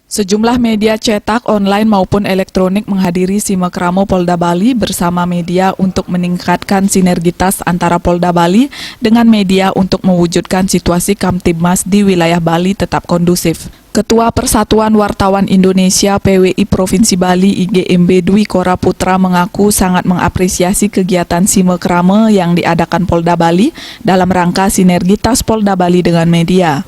Sejumlah media cetak, online maupun elektronik menghadiri Simekramo Polda Bali bersama media untuk meningkatkan sinergitas antara Polda Bali dengan media untuk mewujudkan situasi Kamtibmas di wilayah Bali tetap kondusif. Ketua Persatuan Wartawan Indonesia PWI Provinsi Bali IGMB Dwi Kora Putra mengaku sangat mengapresiasi kegiatan Simekramo yang diadakan Polda Bali dalam rangka sinergitas Polda Bali dengan media.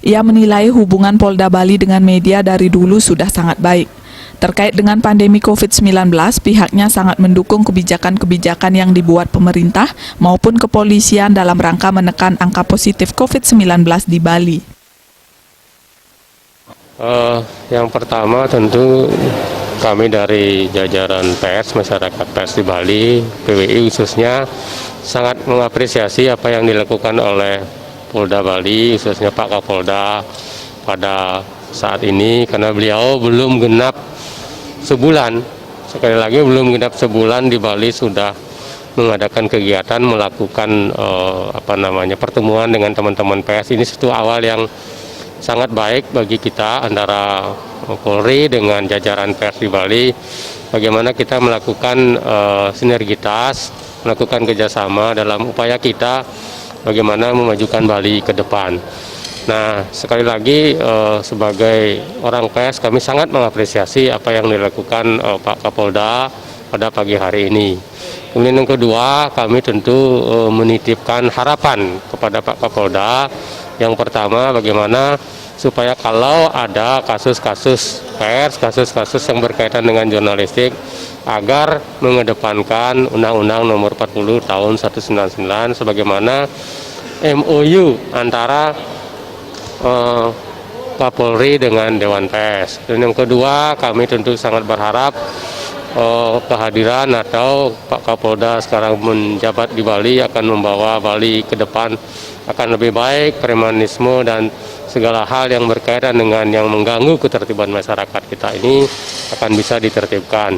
Ia menilai hubungan Polda Bali dengan media dari dulu sudah sangat baik. Terkait dengan pandemi COVID-19, pihaknya sangat mendukung kebijakan-kebijakan yang dibuat pemerintah maupun kepolisian dalam rangka menekan angka positif COVID-19 di Bali. Yang pertama tentu kami dari jajaran pers, masyarakat pers di Bali, PWI khususnya, sangat mengapresiasi apa yang dilakukan oleh Polda Bali, khususnya Pak Kapolda pada saat ini, karena beliau belum genap sebulan, sekali lagi belum genap sebulan di Bali sudah mengadakan kegiatan, melakukan pertemuan dengan teman-teman pers. Ini satu awal yang sangat baik bagi kita antara Polri dengan jajaran pers di Bali, bagaimana kita melakukan sinergitas, melakukan kerjasama dalam upaya kita bagaimana memajukan Bali ke depan. Nah, sekali lagi sebagai orang pers kami sangat mengapresiasi apa yang dilakukan Pak Kapolda pada pagi hari ini. Kemudian yang kedua, kami tentu menitipkan harapan kepada Pak Kapolda. Yang pertama, bagaimana supaya kalau ada kasus-kasus pers, kasus-kasus yang berkaitan dengan jurnalistik, agar mengedepankan Undang-Undang Nomor 40 Tahun 1999 sebagaimana MOU antara Kapolri dengan Dewan Pers. Dan yang kedua, kami tentu sangat berharap kehadiran atau Pak Kapolda sekarang menjabat di Bali akan membawa Bali ke depan akan lebih baik, premanisme dan segala hal yang berkaitan dengan yang mengganggu ketertiban masyarakat kita ini akan bisa ditertibkan.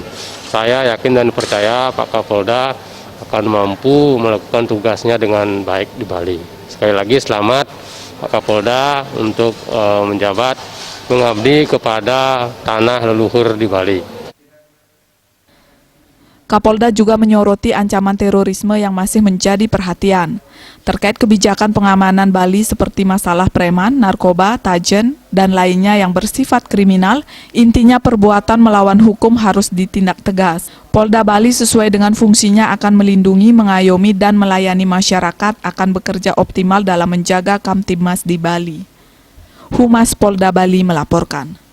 Saya yakin dan percaya Pak Kapolda akan mampu melakukan tugasnya dengan baik di Bali. Sekali lagi selamat Pak Kapolda untuk menjabat mengabdi kepada tanah leluhur di Bali. Kapolda juga menyoroti ancaman terorisme yang masih menjadi perhatian. Terkait kebijakan pengamanan Bali seperti masalah preman, narkoba, tajen, dan lainnya yang bersifat kriminal, intinya perbuatan melawan hukum harus ditindak tegas. Polda Bali sesuai dengan fungsinya akan melindungi, mengayomi, dan melayani masyarakat akan bekerja optimal dalam menjaga Kamtibmas di Bali. Humas Polda Bali melaporkan.